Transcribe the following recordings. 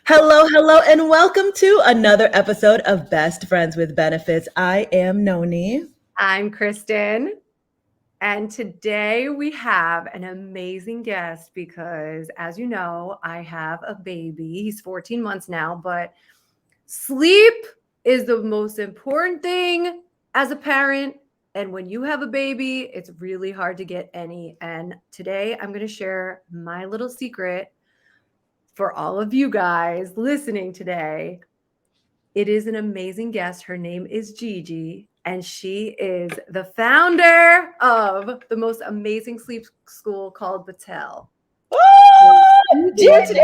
Hello, hello, and welcome to another episode of Best Friends with Benefits. I am Noni. I'm Kristin, and today we have an amazing guest because, as you know, I have a baby. He's 14 months now, but sleep is the most important thing as a parent. And when you have a baby, it's really hard to get any. And today I'm going to share my little secret for all of you guys listening today. It is an amazing guest. Her name is Gigi, and she is the founder of the most amazing sleep school called Batelle. Gigi!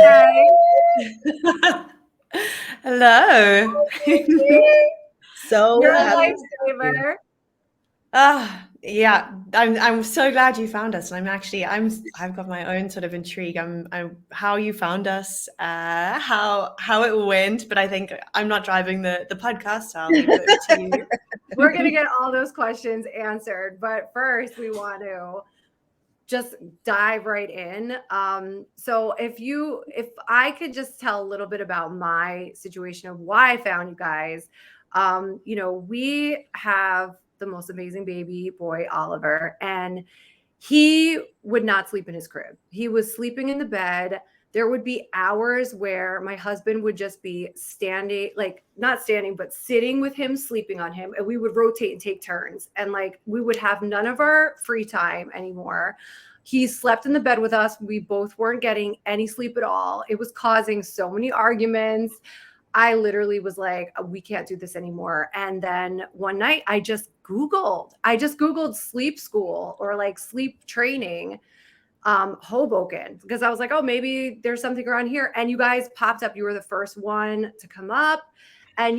Hello. So You're a happy. lifesaver. Yeah, I'm so glad you found us, and I've got my own sort of intrigue. I'm how you found us, how it went, but I think I'm not driving the podcast, so I'll leave it to you. We're gonna get all those questions answered, but first we want to just dive right in. So if I could just tell a little bit about my situation of why I found you guys. We have the most amazing baby boy, Oliver, and he would not sleep in his crib. He was sleeping in the bed. There would be hours where my husband would just be standing, like not standing, but sitting with him, sleeping on him. And we would rotate and take turns. And like we would have none of our free time anymore. He slept in the bed with us. We both weren't getting any sleep at all. It was causing so many arguments. I literally was like, we can't do this anymore. And then one night I just Googled sleep school or like sleep training, Hoboken, because I was like, oh, maybe there's something around here. And you guys popped up. You were the first one to come up. And,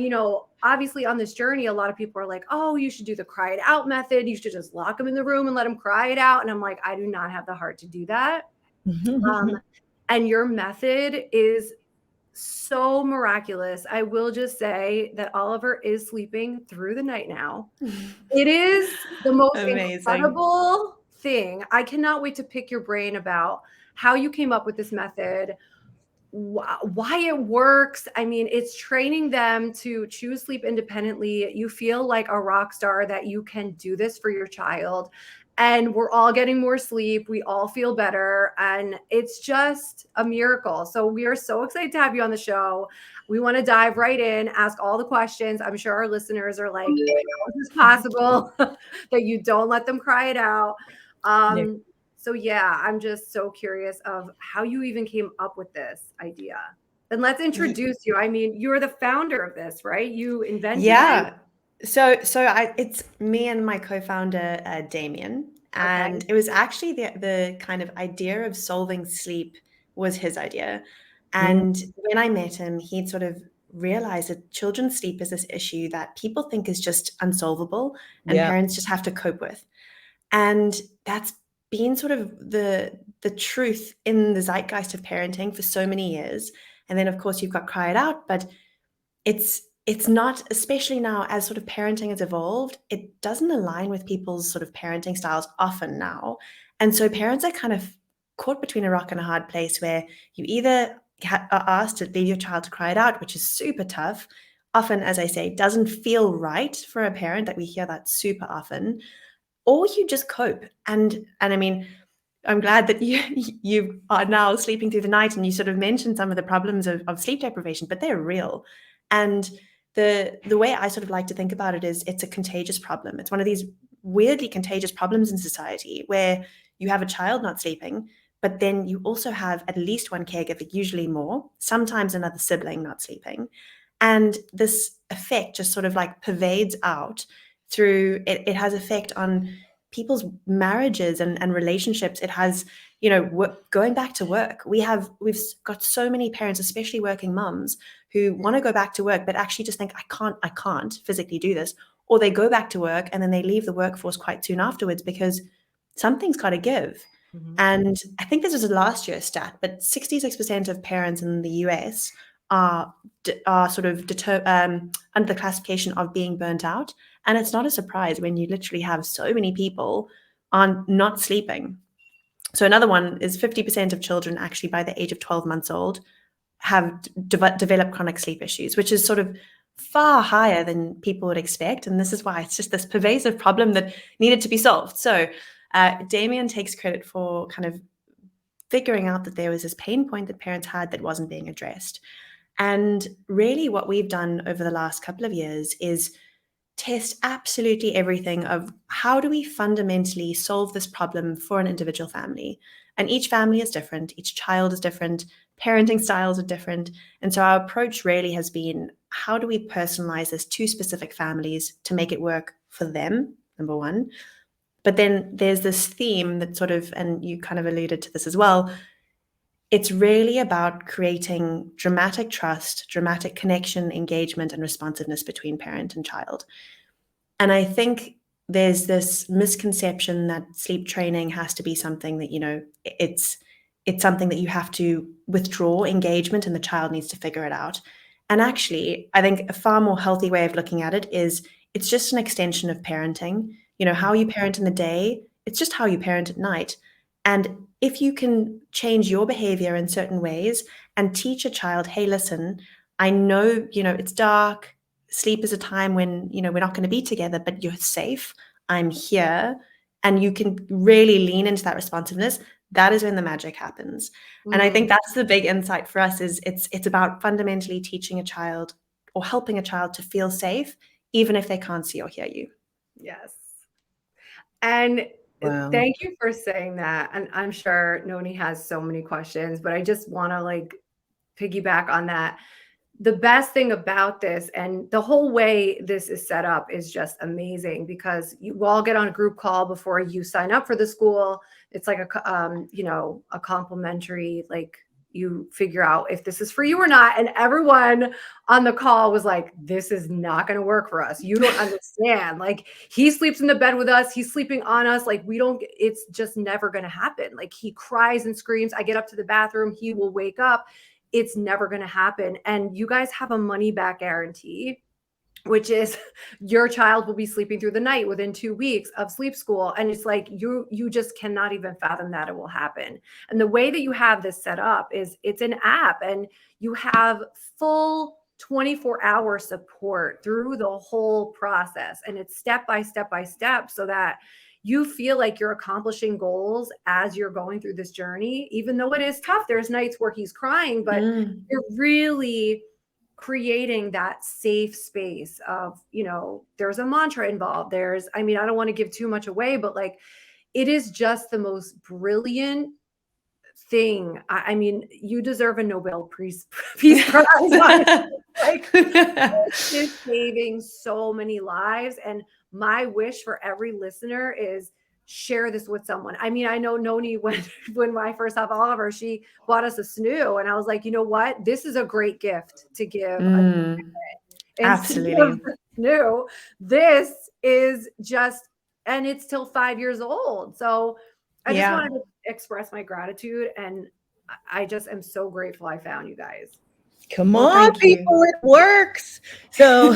obviously on this journey, a lot of people are like, oh, you should do the cry it out method. You should just lock them in the room and let them cry it out. And I'm like, I do not have the heart to do that. And your method is so miraculous. I will just say that Oliver is sleeping through the night now. It is the most incredible thing. I cannot wait to pick your brain about how you came up with this method, why it works. I mean, it's training them to choose sleep independently. You feel like a rock star that you can do this for your child. And we're all getting more sleep. We all feel better. And it's just a miracle. So we are so excited to have you on the show. We want to dive right in, ask all the questions. I'm sure our listeners are like, how is this possible that you don't let them cry it out? So yeah, I'm just so curious of how you even came up with this idea. And let's introduce you. I mean, you're the founder of this, right? You invented it. So it's me and my co-founder Damien, and it was actually the kind of idea of solving sleep was his idea. And when I met him, he'd sort of realized that children's sleep is this issue that people think is just unsolvable and parents just have to cope with. And that's been sort of the truth in the zeitgeist of parenting for so many years. And then of course you've got cry it out, but it's not, especially now as sort of parenting has evolved, it doesn't align with people's sort of parenting styles often now. And so parents are kind of caught between a rock and a hard place where you either are asked to leave your child to cry it out, which is super tough. Often, as I say, doesn't feel right for a parent, that we hear that super often, or you just cope. And I mean, I'm glad that you are now sleeping through the night, and you sort of mentioned some of the problems of sleep deprivation, but they're real. And the way I sort of like to think about it is it's a contagious problem. It's one of these weirdly contagious problems in society where you have a child not sleeping, but then you also have at least one caregiver, usually more, sometimes another sibling not sleeping. And this effect just sort of like pervades out through it. It has effect on people's marriages and relationships. It has, going back to work. We've got so many parents, especially working moms, who want to go back to work, but actually just think, I can't physically do this. Or they go back to work and then they leave the workforce quite soon afterwards because something's got to give. And I think this was a last year's stat, but 66% of parents in the US are sort of under the classification of being burnt out. And it's not a surprise when you literally have so many people on not sleeping. So another one is 50% of children actually by the age of 12 months old have developed chronic sleep issues, which is sort of far higher than people would expect. And this is why it's just this pervasive problem that needed to be solved. So Damien takes credit for kind of figuring out that there was this pain point that parents had that wasn't being addressed. And really what we've done over the last couple of years is test absolutely everything of how do we fundamentally solve this problem for an individual family. And each family is different, each child is different, parenting styles are different. And so our approach really has been, how do we personalize this to specific families to make it work for them, number one. But then there's this theme that sort of, and you kind of alluded to this as well, it's really about creating dramatic trust, dramatic connection, engagement, and responsiveness between parent and child. And I think there's this misconception that sleep training has to be something that, it's something that you have to withdraw engagement and the child needs to figure it out. And actually, I think a far more healthy way of looking at it is it's just an extension of parenting. How you parent in the day, it's just how you parent at night. And if you can change your behavior in certain ways and teach a child, hey, listen, I know, it's dark. Sleep is a time when, we're not going to be together, but you're safe. I'm here. And you can really lean into that responsiveness. That is when the magic happens. And I think that's the big insight for us is it's about fundamentally teaching a child or helping a child to feel safe, even if they can't see or hear you. Yes. And Wow. thank you for saying that. And I'm sure Noni has so many questions, but I just want to piggyback on that. The best thing about this and the whole way this is set up is just amazing because you all get on a group call before you sign up for the school. It's like a complimentary, you figure out if this is for you or not. And everyone on the call was like, this is not going to work for us. You don't understand. He sleeps in the bed with us. He's sleeping on us. It's just never going to happen. He cries and screams. I get up to the bathroom. He will wake up. It's never going to happen. And you guys have a money back guarantee, which is your child will be sleeping through the night within 2 weeks of sleep school. And it's you just cannot even fathom that it will happen. And the way that you have this set up is it's an app and you have full 24-hour support through the whole process. And it's step by step by step so that you feel like you're accomplishing goals as you're going through this journey, even though it is tough. There's nights where he's crying, but you're really creating that safe space of, there's a mantra involved. I don't want to give too much away, but it is just the most brilliant thing. You deserve a Nobel Peace Prize. It's saving so many lives. And my wish for every listener is share this with someone. I know Noni, when I first saw Oliver, she bought us a snoo. And I was like, you know what? This is a great gift to give. Absolutely. Snoo. This is just, and it's still 5 years old. So I just wanted to express my gratitude. And I just am so grateful I found you guys. Come on, people, it works. So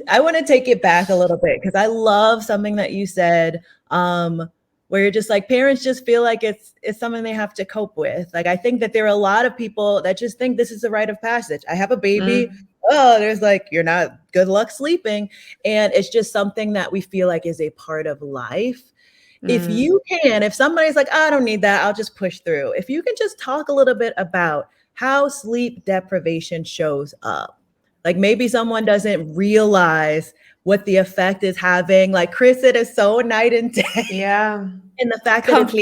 I want to take it back a little bit because I love something that you said, where you're just parents just feel like it's something they have to cope with. I think that there are a lot of people that just think this is a rite of passage. I have a baby. Oh, there's you're not good luck sleeping. And it's just something that we feel like is a part of life. If you can, if somebody's like, I don't need that, I'll just push through. If you can just talk a little bit about how sleep deprivation shows up. Maybe someone doesn't realize what the effect is having. Kristin is so night and day. Yeah. And the fact that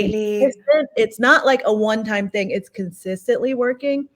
it's not a one-time thing, it's consistently working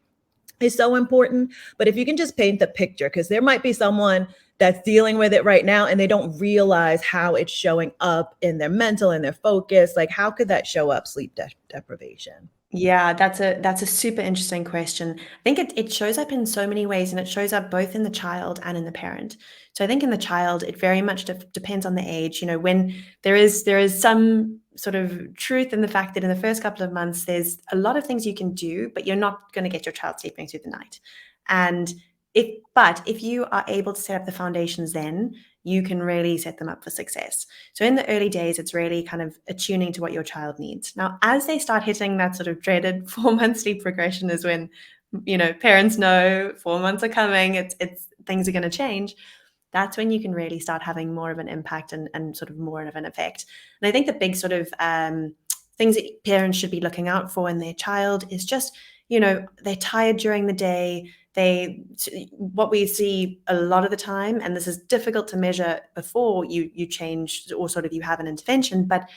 is so important. But if you can just paint the picture, because there might be someone that's dealing with it right now and they don't realize how it's showing up in their mental and their focus. How could that show up, sleep deprivation? Yeah, that's a super interesting question. I think it shows up in so many ways, and it shows up both in the child and in the parent. So I think in the child, it very much depends on the age. When there is some sort of truth in the fact that in the first couple of months, there's a lot of things you can do, but you're not going to get your child sleeping through the night. And if you are able to set up the foundations, then you can really set them up for success. So in the early days, it's really kind of attuning to what your child needs. Now, as they start hitting that sort of dreaded 4-month sleep progression is when, parents know 4 months are coming, it's things are going to change. That's when you can really start having more of an impact and sort of more of an effect. And I think the big sort of things that parents should be looking out for in their child is just, they're tired during the day. What we see a lot of the time, and this is difficult to measure before you change or sort of you have an intervention, but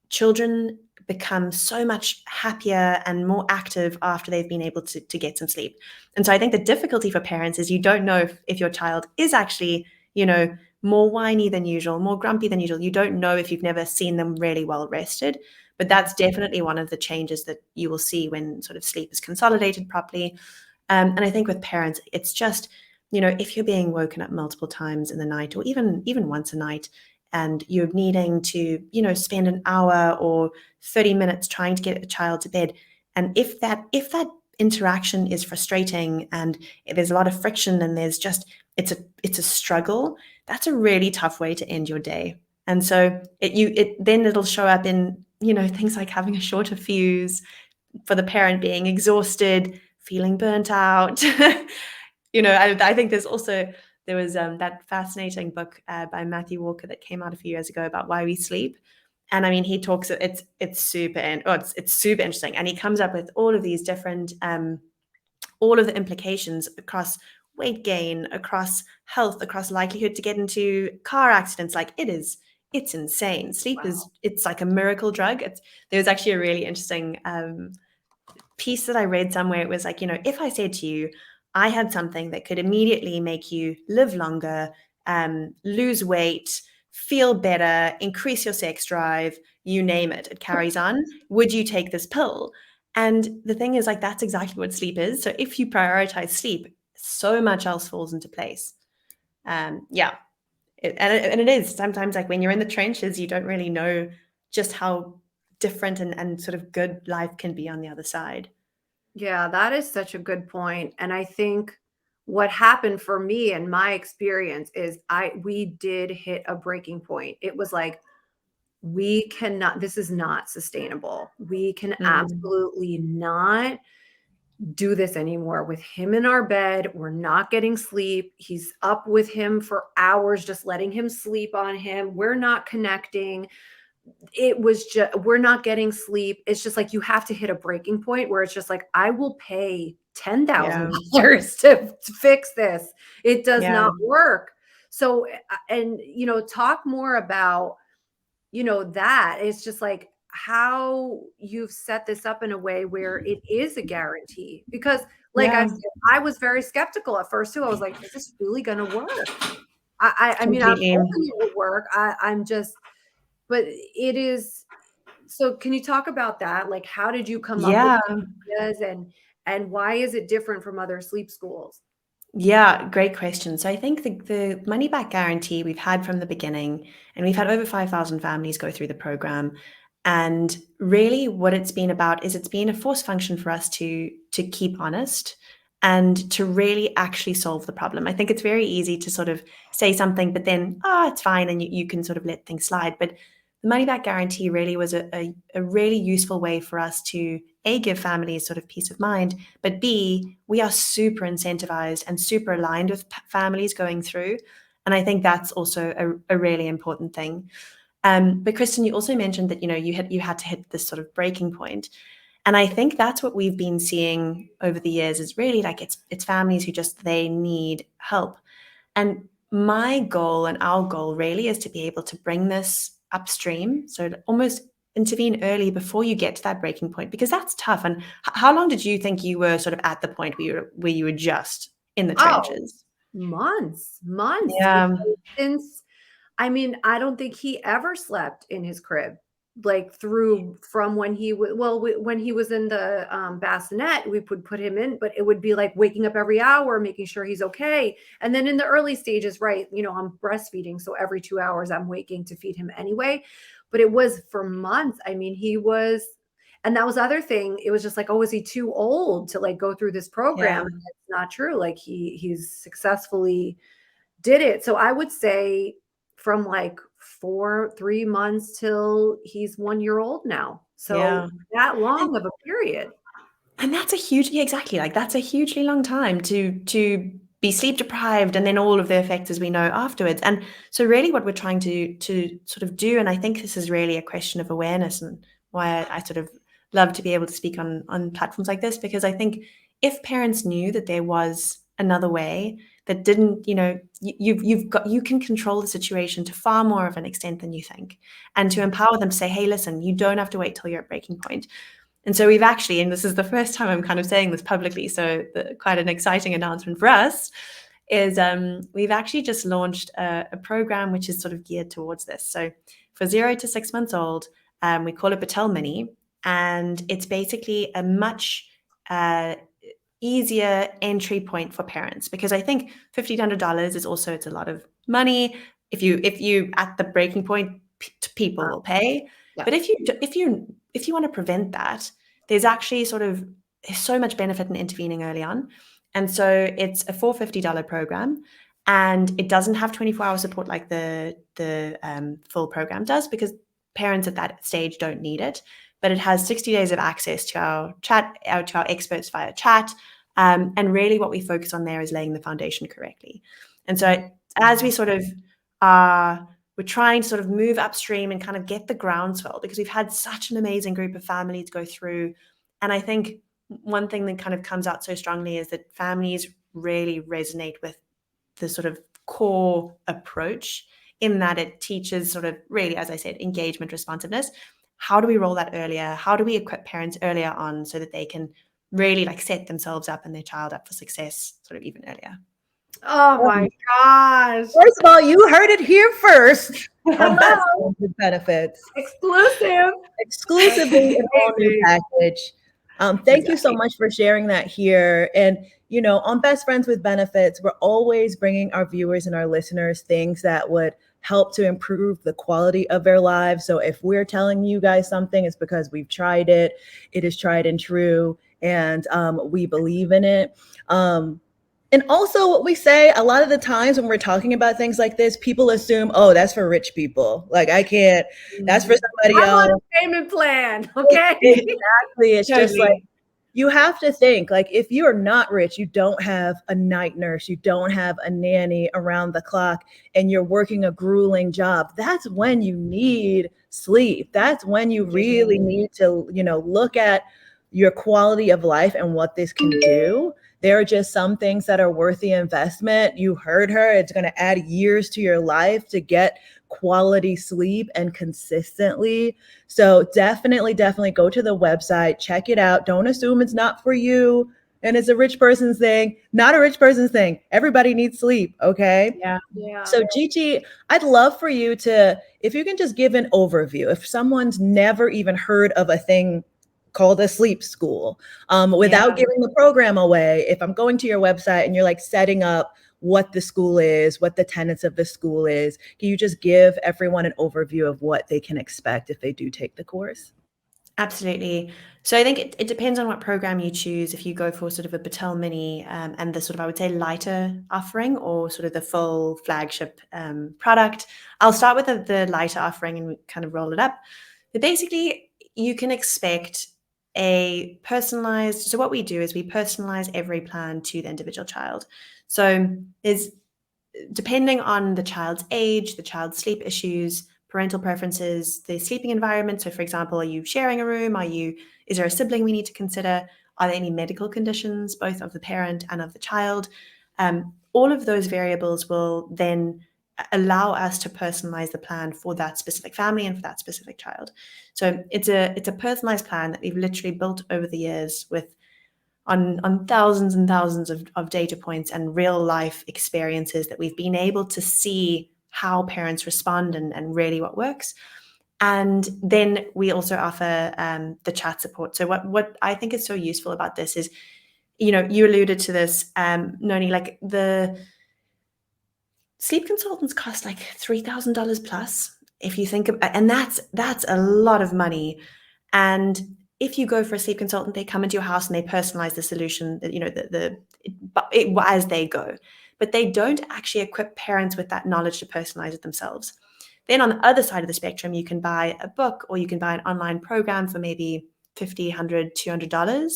children become so much happier and more active after they've been able to get some sleep. And so I think the difficulty for parents is you don't know if your child is actually, more whiny than usual, more grumpy than usual. You don't know if you've never seen them really well rested. But that's definitely one of the changes that you will see when sort of sleep is consolidated properly. And I think with parents, it's just, if you're being woken up multiple times in the night or even once a night, and you're needing to, spend an hour or 30 minutes trying to get a child to bed. And if that interaction is frustrating and there's a lot of friction and there's just, it's a struggle, that's a really tough way to end your day. And so then it'll show up in, things like having a shorter fuse, for the parent being exhausted, feeling burnt out. I think there was that fascinating book by Matthew Walker that came out a few years ago about why we sleep. And I mean, he talks, it's super interesting. And he comes up with all of these different, all of the implications across weight gain, across health, across likelihood to get into car accidents. Like it's insane. Sleep it's like a miracle drug. There was actually a really interesting piece that I read somewhere. It was like, if I said to you, I had something that could immediately make you live longer, lose weight, feel better, increase your sex drive, you name it, it carries on. Would you take this pill? And the thing is, like, that's exactly what sleep is. So if you prioritize sleep, so much else falls into place. And it is sometimes like when you're in the trenches, you don't really know just how different and sort of good life can be on the other side. Yeah, that is such a good point. And I think what happened for me and my experience is we did hit a breaking point. It was like, this is not sustainable. We can absolutely not do this anymore with him in our bed. We're not getting sleep. He's up with him for hours, just letting him sleep on him. We're not connecting. It was just, we're not getting sleep. It's just like, you have to hit a breaking point where it's just like, I will pay $10,000 to fix this. It does not work. So, and, talk more about, that it's just like how you've set this up in a way where it is a guarantee. Because like I said, I was very skeptical at first too. I was like, is this really going to work? I mean, I'm hoping it will work. I'm just, but it is. So can you talk about that? Like, how did you come up with ideas and why is it different from other sleep schools? Yeah, great question. So I think the money back guarantee we've had from the beginning, and we've had over 5,000 families go through the program. And really what it's been about is it's been a force function for us to keep honest and to really actually solve the problem. I think it's very easy to sort of say something, but then, it's fine, and you can sort of let things slide. But the money back guarantee really was a really useful way for us to A, give families sort of peace of mind, but B, we are super incentivized and super aligned with families going through. And I think that's also a really important thing. But Kristin, you also mentioned that, you had to hit this sort of breaking point. And I think that's what we've been seeing over the years is really like it's families who they need help. And my goal and our goal really is to be able to bring this upstream. So to almost intervene early before you get to that breaking point, because that's tough. And how long did you think you were sort of at the point where you were just in the trenches? Months. Yeah. Since, I mean, I don't think he ever slept in his crib, like from when he when he was in the bassinet, we would put him in, but it would be like waking up every hour, making sure he's okay. And then in the early stages, right, I'm breastfeeding, so every 2 hours I'm waking to feed him anyway. But it was for months. I mean, he was, And that was the other thing. It was just like, oh, is he too old to like go through this program? Yeah. And it's not true. Like he's successfully did it. So I would say from like 3 months till he's 1 year old now. So Yeah. that long of a period. And that's exactly. Like that's a hugely long time to be sleep deprived, and then all of the effects, as we know, afterwards. And so really what we're trying to sort of do, and I think this is really a question of awareness, and why I sort of love to be able to speak on platforms like this, because I think if parents knew that there was another way that didn't, you can control the situation to far more of an extent than you think, and to empower them to say, hey, listen, you don't have to wait till you're at breaking point. And so we've actually, and this is the first time I'm kind of saying this publicly, so quite an exciting announcement for us, is we've actually just launched a program which is sort of geared towards this. So for 0 to 6 months old, we call it Batelle Mini, and it's basically a much easier entry point for parents, because I think $1,500 is also, it's a lot of money. If you at the breaking point, people will pay. Yeah. But if you want to prevent that, there's actually there's so much benefit in intervening early on. And so it's a $450 program, and it doesn't have 24-hour support like the full program does, because parents at that stage don't need it. But it has 60 days of access to our experts via chat. And really what we focus on there is laying the foundation correctly. And so as we sort of we're trying to sort of move upstream and kind of get the groundswell, because we've had such an amazing group of families go through. And I think one thing that kind of comes out so strongly is that families really resonate with the sort of core approach, in that it teaches sort of really, as I said, engagement, responsiveness. How do we roll that earlier? How do we equip parents earlier on so that they can really like set themselves up and their child up for success sort of even earlier? Oh my gosh. First of all, you heard it here first. Hello. Benefits. Exclusively an all-new package. Thank you so much for sharing that here. And, on Best Friends with Benefits, we're always bringing our viewers and our listeners things that would help to improve the quality of their lives. So if we're telling you guys something, it's because we've tried it. It is tried and true, and we believe in it. And also what we say a lot of the times when we're talking about things like this, people assume, oh, that's for rich people. Like I can't, that's for somebody else. I'm on a payment plan. Okay. Exactly. It's just like, you have to think, like, if you are not rich, you don't have a night nurse, you don't have a nanny around the clock, and you're working a grueling job, that's when you need sleep. That's when you really need to, look at your quality of life and what this can do. There are just some things that are worth the investment. You heard her. It's going to add years to your life to get quality sleep and consistently. So definitely go to the website, check it out. Don't assume it's not for you and it's a rich person's thing. Not a rich person's thing. Everybody needs sleep. Okay. Yeah. So Gigi, I'd love for you to, if you can just give an overview, if someone's never even heard of a thing called a sleep school, without giving the program away. If I'm going to your website and you're like setting up what the school is, what the tenets of the school is, can you just give everyone an overview of what they can expect if they do take the course? Absolutely. So I think it depends on what program you choose. If you go for sort of a Batelle Mini and the sort of, I would say, lighter offering, or sort of the full flagship product. I'll start with the lighter offering and we kind of roll it up. But basically, you can expect a personalized, so what we do is we personalize every plan to the individual child. So is depending on the child's age, the child's sleep issues, parental preferences, the sleeping environment. So for example, are you sharing a room? Is there a sibling we need to consider? Are there any medical conditions, both of the parent and of the child? All of those variables will then allow us to personalize the plan for that specific family and for that specific child. So it's a personalized plan that we've literally built over the years with on thousands and thousands of data points and real life experiences that we've been able to see how parents respond and really what works. And then we also offer the chat support. So what I think is so useful about this is, you alluded to this, Noni, like the sleep consultants cost like $3,000 plus, if you think of, and that's a lot of money. And if you go for a sleep consultant, they come into your house and they personalize the solution, you know, as they go. But they don't actually equip parents with that knowledge to personalize it themselves. Then on the other side of the spectrum, you can buy a book or you can buy an online program for maybe $50, $100, $200.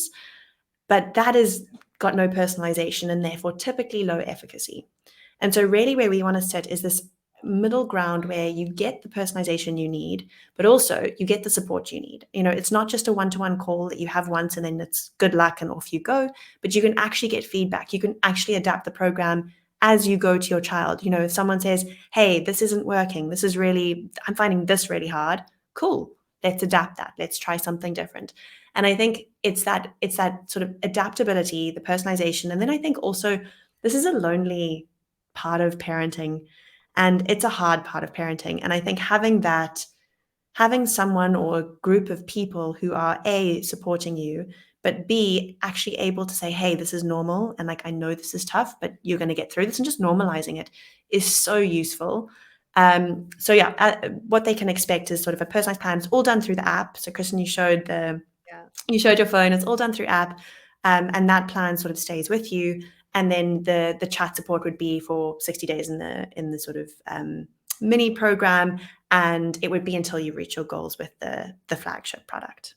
But that has got no personalization and therefore typically low efficacy. And so really where we want to sit is this middle ground where you get the personalization you need, but also you get the support you need. You know, it's not just a one-to-one call that you have once and then it's good luck and off you go, but you can actually get feedback. You can actually adapt the program as you go to your child. You know, if someone says, hey, this isn't working, I'm finding this really hard. Cool. Let's adapt that. Let's try something different. And I think it's that sort of adaptability, the personalization. And then I think also this is a lonely part of parenting. And it's a hard part of parenting. And I think having someone or a group of people who are A, supporting you, but B, actually able to say, hey, this is normal. And like, I know this is tough, but you're going to get through this, and just normalizing it is so useful. What they can expect is sort of a personalized plan. It's all done through the app. So Kristin, you showed your phone, it's all done through app. And that plan sort of stays with you. And then the chat support would be for 60 days in the sort of mini program, and it would be until you reach your goals with the flagship product.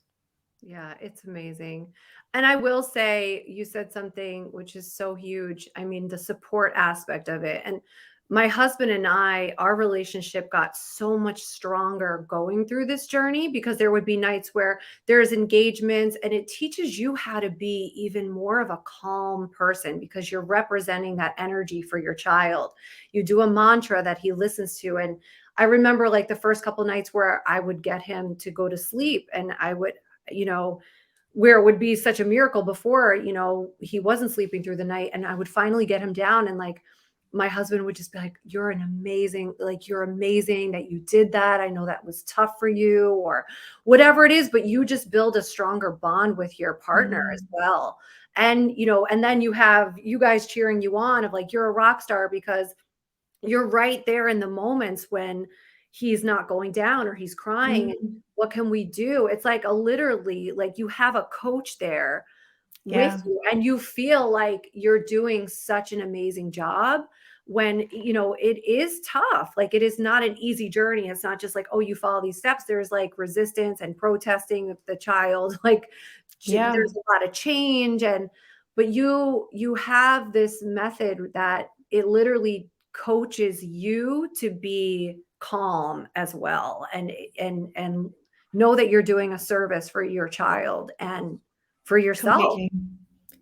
Yeah, it's amazing. And I will say, you said something which is so huge. I mean, the support aspect of it. And my husband and I, our relationship got so much stronger going through this journey, because there would be nights where there's engagements and it teaches you how to be even more of a calm person, because you're representing that energy for your child. You do a mantra that he listens to. And I remember like the first couple nights where I would get him to go to sleep, and I would, where it would be such a miracle before, he wasn't sleeping through the night, and I would finally get him down, and like my husband would just be like, you're amazing that you did that. I know that was tough for you, or whatever it is, but you just build a stronger bond with your partner as well. And, and then you have you guys cheering you on of like, you're a rock star, because you're right there in the moments when he's not going down or he's crying. And what can we do? It's like literally like you have a coach there with you, and you feel like you're doing such an amazing job when, it is tough. Like, it is not an easy journey. It's not just like, oh, you follow these steps. There's like resistance and protesting with the child. Like, there's a lot of change. But you have this method that it literally coaches you to be calm as well, and know that you're doing a service for your child and for yourself.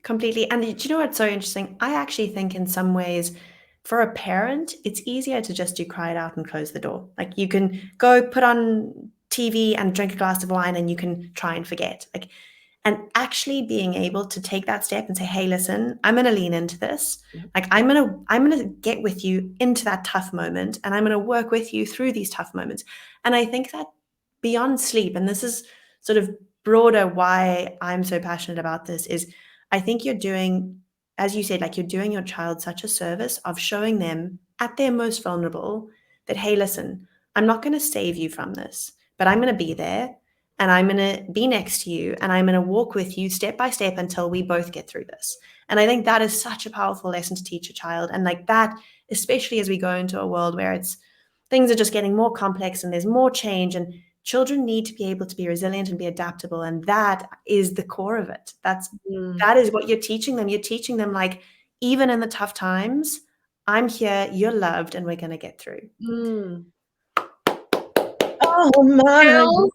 Completely. And do you know what's so interesting? I actually think in some ways, for a parent, it's easier to just do cry it out and close the door. Like, you can go put on TV and drink a glass of wine and you can try and forget. Like, and actually being able to take that step and say, hey, listen, I'm going to lean into this. Like, I'm going to get with you into that tough moment, and I'm going to work with you through these tough moments. And I think that beyond sleep, and this is sort of broader why I'm so passionate about this, is I think you're doing, as you said, like, you're doing your child such a service of showing them at their most vulnerable that, hey, listen, I'm not going to save you from this, but I'm going to be there, and I'm going to be next to you, and I'm going to walk with you step by step until we both get through this. And I think that is such a powerful lesson to teach a child. And like that, especially as we go into a world where things are just getting more complex and there's more change, and children need to be able to be resilient and be adaptable. And that is the core of it. That is what you're teaching them. You're teaching them, like, even in the tough times, I'm here, you're loved, and we're going to get through. Oh my God.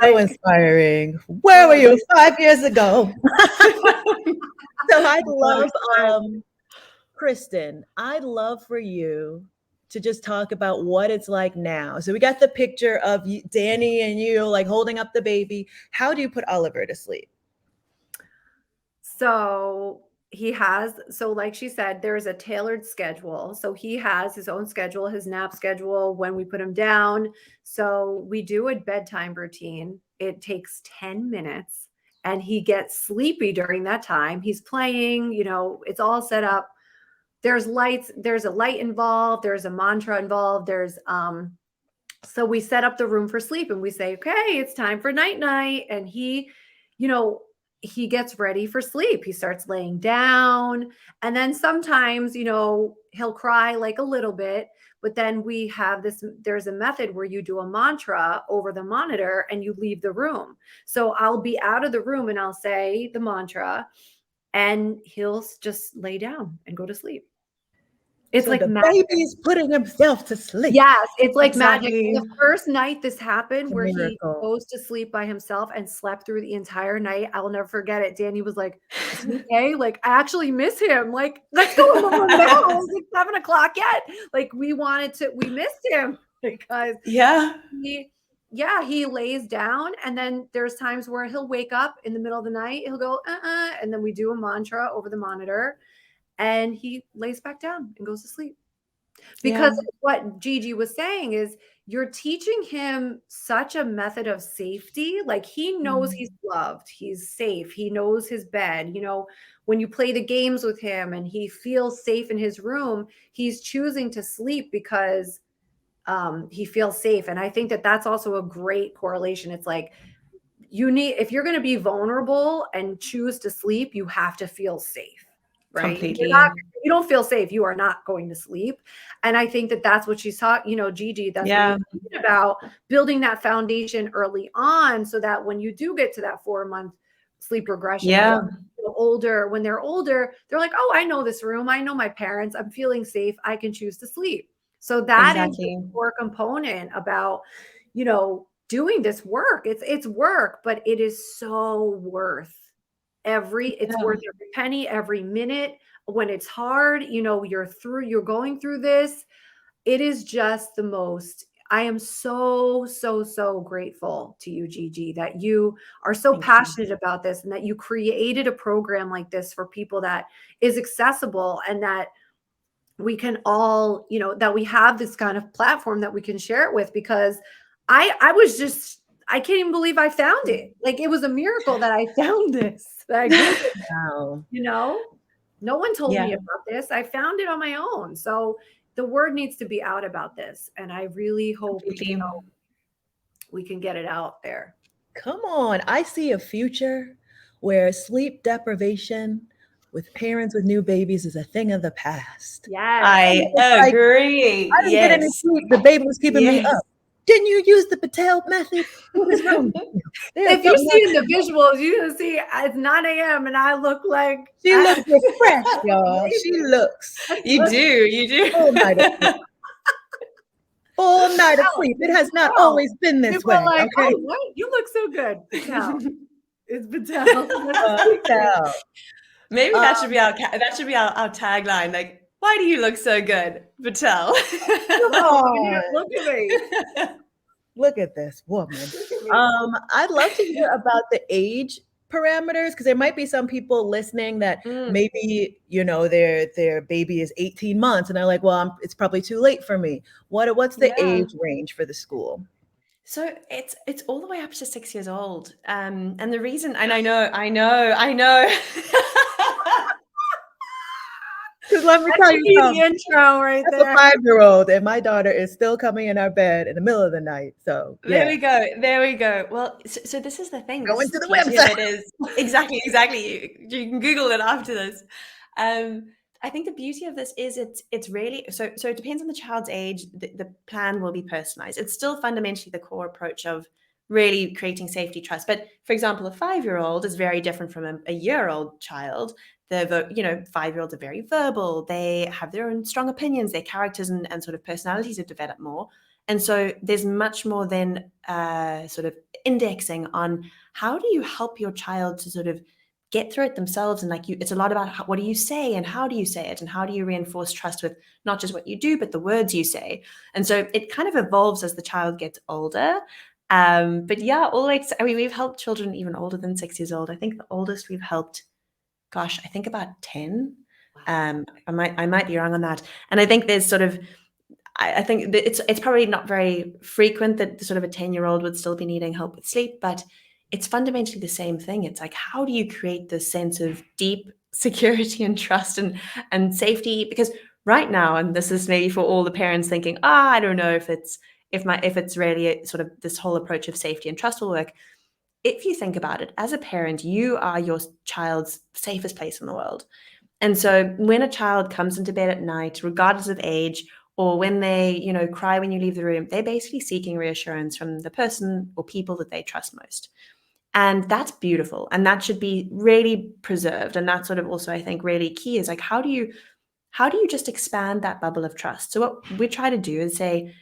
So inspiring. Where were you 5 years ago? So I'd love, Kristin, I'd love for you to just talk about what it's like now. So we got the picture of Danny and you like holding up the baby. How do you put Oliver to sleep? So like she said, there's a tailored schedule. So he has his own schedule, his nap schedule when we put him down. So we do a bedtime routine. It takes 10 minutes and he gets sleepy during that time. He's playing, it's all set up. There's lights, there's a light involved, there's a mantra involved, there's So we set up the room for sleep and we say, okay, it's time for night night. And he, you know, he gets ready for sleep. He starts laying down. And then sometimes, he'll cry like a little bit. But then we have there's a method where you do a mantra over the monitor and you leave the room. So I'll be out of the room and I'll say the mantra and he'll just lay down and go to sleep. It's so like the magic. baby's putting himself to sleep. Yes, it's like magic. Exactly. The first night this happened, It's a where he miracle. goes to sleep by himself and slept through the entire night, I will never forget it. Danny was like, "Is he okay? Like, I actually miss him. Like, let's go home now. It's like 7:00 yet." Like, we missed him because Yeah. he lays down, and then there's times where he'll wake up in the middle of the night. He'll go, and then we do a mantra over the monitor, and he lays back down and goes to sleep. Because what Gigi was saying is you're teaching him such a method of safety. Like, he knows he's loved, he's safe, he knows his bed. When you play the games with him and he feels safe in his room, he's choosing to sleep because he feels safe. And I think that that's also a great correlation. It's like, if you're going to be vulnerable and choose to sleep, you have to feel safe. Right? Completely. If you don't feel safe, you are not going to sleep. And I think that that's what she's talking, Gigi, that's what you're talking about, building that foundation early on so that when you do get to that 4-month sleep regression, when they're older, they're like, oh, I know this room. I know my parents. I'm feeling safe. I can choose to sleep. So that is the core component about, doing this work. It's work, but it is so worth it's worth every penny, every minute. When it's hard, you're going through this. It is just the most. I am so, so, so grateful to you, Gigi, that you are so passionate about this and that you created a program like this for people that is accessible and that we can all, that we have this kind of platform that we can share it with, because I can't even believe I found it. Like, it was a miracle that I found this. Wow. No one told me about this. I found it on my own. So the word needs to be out about this. And I really hope, we can get it out there. Come on. I see a future where sleep deprivation with parents with new babies is a thing of the past. Yes. I agree. I didn't get any sleep. The baby was keeping me up. Didn't you use the Batelle method? What is wrong with you? If you see in the visuals, you can see it's 9 a.m. and I look like she looks refreshed, y'all. She looks. You do. Full night of sleep. It has not always been this way. Like, okay? oh, what? You look so good. Batelle. It's Batelle. Batelle. Maybe that should be our tagline. Like, why do you look so good, Batelle? Look at me. Look at this woman. I'd love to hear about the age parameters, because there might be some people listening that maybe their baby is 18 months and they're like, well, it's probably too late for me. What's the age range for the school? So it's all the way up to 6 years old. And the reason, and I know. Because let me tell you something. The intro right there. A 5-year-old, and my daughter is still coming in our bed in the middle of the night. So there we go. Well, so this is the thing. Go into the website. It is exactly. You can Google it after this. I think the beauty of this is it's really so it depends on the child's age. The plan will be personalized. It's still fundamentally the core approach of really creating safety, trust. But for example, a 5-year-old is very different from a year-old child. 5-year-olds are very verbal. They have their own strong opinions. Their characters and sort of personalities have developed more. And so there's much more than sort of indexing on how do you help your child to sort of get through it themselves. And it's a lot about what do you say and how do you say it and how do you reinforce trust with not just what you do, but the words you say. And so it kind of evolves as the child gets older. But yeah, all the way to, we've helped children even older than 6 years old. I think the oldest we've helped, I think about 10. I might be wrong on that. And I think there's sort of, I think that it's probably not very frequent that sort of a 10-year-old would still be needing help with sleep, but it's fundamentally the same thing. It's like, how do you create this sense of deep security and trust and safety? Because right now, and this is maybe for all the parents thinking, I don't know if if it's really sort of this whole approach of safety and trust will work, if you think about it, as a parent, you are your child's safest place in the world. And so when a child comes into bed at night, regardless of age, or when they, cry when you leave the room, they're basically seeking reassurance from the person or people that they trust most. And that's beautiful. And that should be really preserved. And that's sort of also, I think, really key is like, how do you just expand that bubble of trust? So what we try to do is say,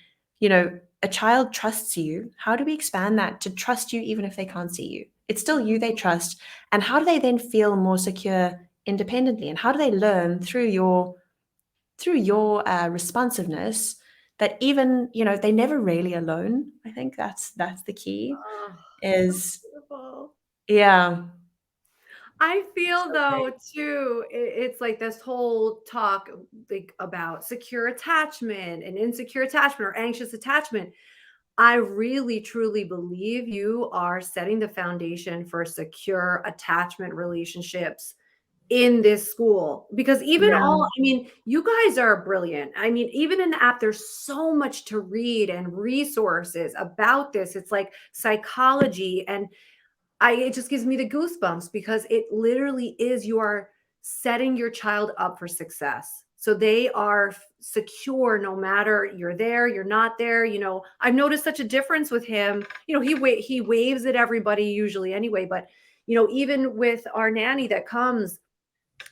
a child trusts you. How do we expand that to trust you even if they can't see you? It's still you they trust. And how do they then feel more secure independently? And how do they learn through your responsiveness that even, they're never really alone? I think that's the key Oh, is, beautiful. yeah. I feel So though great. too, it's like this whole talk like about secure attachment and insecure attachment or anxious attachment. I really truly believe you are setting the foundation for secure attachment relationships in this school because Yeah. I mean, you guys are brilliant. I mean, even in the app, there's so much to read and resources about this. It's like psychology and it just gives me the goosebumps because it literally is you are setting your child up for success. So they are secure no matter you're there, you're not there. I've noticed such a difference with him. He waves at everybody usually anyway, but even with our nanny that comes,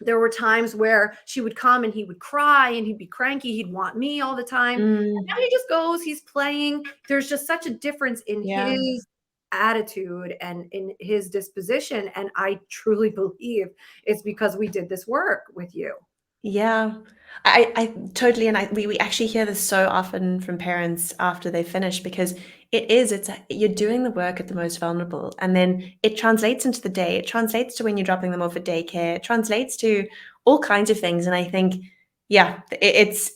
there were times where she would come and he would cry and he'd be cranky. He'd want me all the time. And now he just goes, he's playing. There's just such a difference in Yeah. his attitude and in his disposition. And I truly believe it's because we did this work with you. Yeah, I totally, and we actually hear this so often from parents after they finish because you're doing the work at the most vulnerable, and then it translates into the day. It translates to when you're dropping them off at daycare. It translates to all kinds of things, and I think, yeah, it's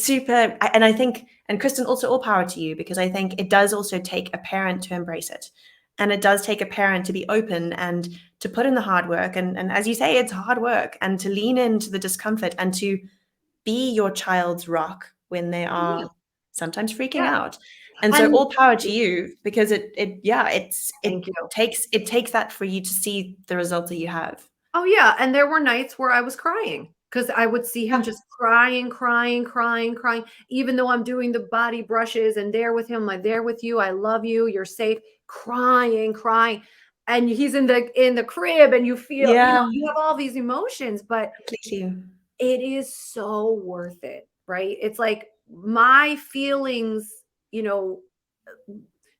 super. And I think, and Kristin, also all power to you because I think it does also take a parent to embrace it, and it does take a parent to be open and to put in the hard work. And as you say, it's hard work, and to lean into the discomfort and to be your child's rock when they Yeah. are sometimes freaking Yeah. out. And so And all power to you because it thank you. takes that for you to see the results that you have. Oh, yeah, and there were nights where I was crying because I would see him Yeah. just crying, crying, crying, crying, even though I'm doing the body brushes and there with him, I'm there with you, I love you, you're safe, crying, crying, and he's in the crib and you feel, Yeah, you have all these emotions, but completely. it is so worth it, right? It's like my feelings, you know,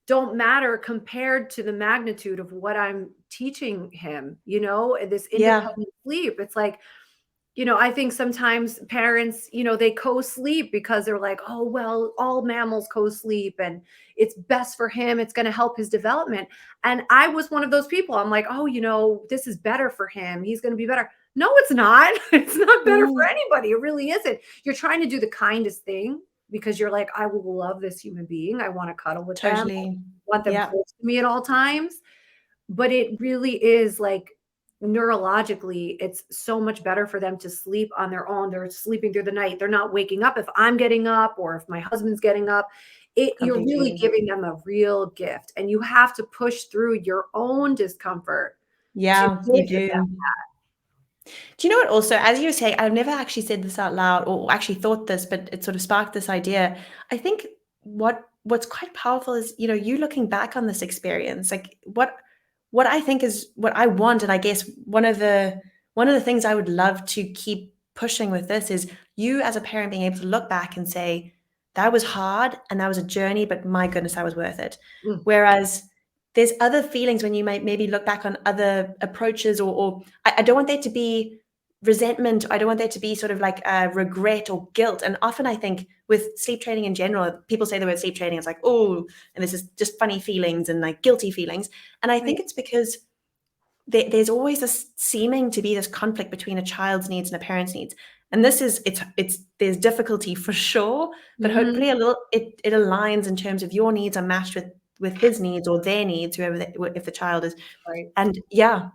don't matter compared to the magnitude of what I'm teaching him, this Yeah. independent sleep. It's like, I think sometimes parents, they co-sleep because they're like, oh, well, all mammals co-sleep and it's best for him. It's going to help his development. And I was one of those people. I'm like, oh, this is better for him. He's going to be better. No, it's not. It's not better for Mm, anybody. It really isn't. You're trying to do the kindest thing because you're like, I will love this human being. I want to cuddle with them. I totally. want them Yeah. close to me at all times. But it really is like neurologically, it's so much better for them to sleep on their own. They're sleeping through the night. They're not waking up if I'm getting up or if my husband's getting up. You're really Completely. giving them a real gift, and you have to push through your own discomfort to Yeah, you give do. them. Do you know what also, as you were saying, I've never actually said this out loud or actually thought this, but it sort of sparked this idea. I think what's quite powerful is, you looking back on this experience, like what I think is what I want, and I guess one of the things I would love to keep pushing with this is you as a parent being able to look back and say, that was hard and that was a journey, but my goodness, that was worth it. Mm, Whereas there's other feelings when you might maybe look back on other approaches or I don't want there to be resentment. I don't want there to be sort of like regret or guilt. And often I think with sleep training in general, people say the word sleep training, it's like, oh, and this is just funny feelings and like guilty feelings. And I think right. it's because there's always this seeming to be this conflict between a child's needs and a parent's needs. And this is, it's there's difficulty for sure, but hopefully Mhm. a little, it aligns in terms of your needs are matched with his needs or their needs, whoever, if the child is. Right. And yeah,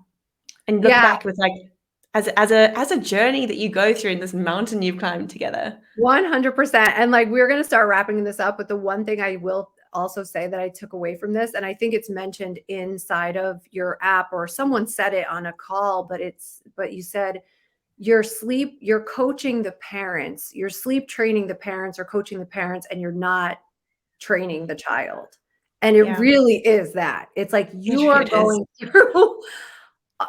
and look Yeah. back with like, as a journey that you go through in this mountain you've climbed together. 100%. And like, we're going to start wrapping this up, but the one thing I will also say that I took away from this, and I think it's mentioned inside of your app, or someone said it on a call, but you said you're coaching the parents, you're sleep training the parents or coaching the parents, and you're not training the child. And it really is that. It's like you are going through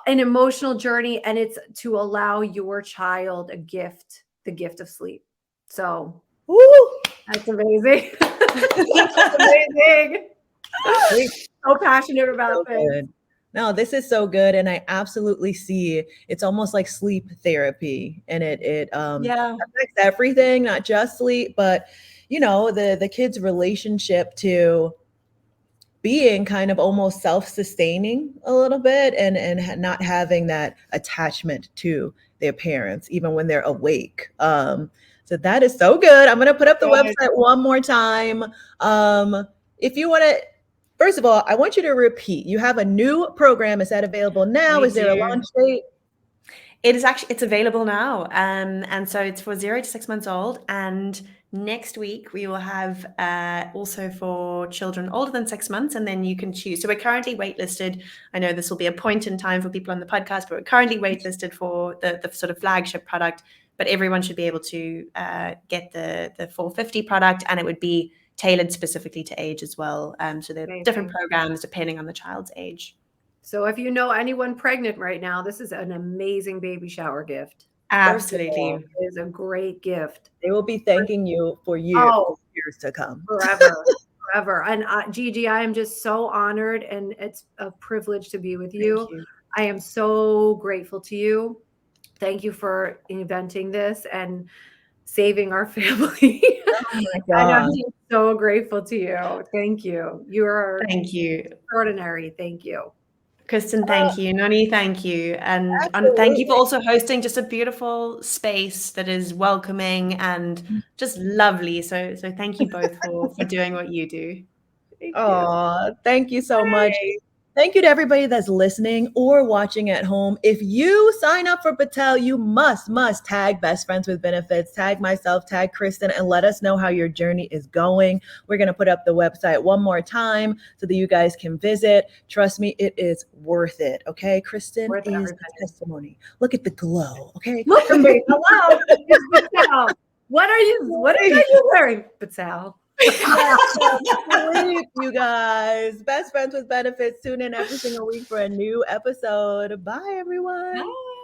an emotional journey, and it's to allow your child the gift of sleep. So that's amazing. That's amazing. So passionate about this. No, this is so good. And I absolutely see it's almost like sleep therapy, and it affects everything, not just sleep, but the kid's relationship to being kind of almost self-sustaining a little bit, and not having that attachment to their parents, even when they're awake. So that is so good. I'm going to put up the website one more time. If you want to, first of all, I want you to repeat. You have a new program. Is that available now? Is there a launch date? It's available now. And so it's for 0 to 6 months old. And next week we will have also for children older than 6 months, and then you can choose. So we're currently waitlisted. I know this will be a point in time for people on the podcast, but we're currently waitlisted for the sort of flagship product. But everyone should be able to get the 450 product, and it would be tailored specifically to age as well. So there are different programs depending on the child's age. So if you know anyone pregnant right now, this is an amazing baby shower gift. Absolutely. It is a great gift. They will be thanking you for years to come. Forever. And Gigi, I am just so honored, and it's a privilege to be with you. I am so grateful to you. Thank you for inventing this and saving our family. Oh my God. And I'm just so grateful to you. Thank you. Thank you. Extraordinary. Thank you. Kristin, thank you. Noni, thank you. And thank you for also hosting just a beautiful space that is welcoming and just lovely. So thank you both for doing what you do. Thank you so much. Thank you to everybody that's listening or watching at home. If you sign up for Batelle, you must tag Best Friends with Benefits, tag myself, tag Kristin, and let us know how your journey is going. We're going to put up the website one more time so that you guys can visit. Trust me, it is worth it. Okay, Kristin is a testimony. Look at the glow. Okay. Look at me. Hello. It's Batelle. What are you wearing, Batelle? Sleep, you guys. Best Friends with Benefits. Tune in every single week for a new episode. Bye, everyone. Bye.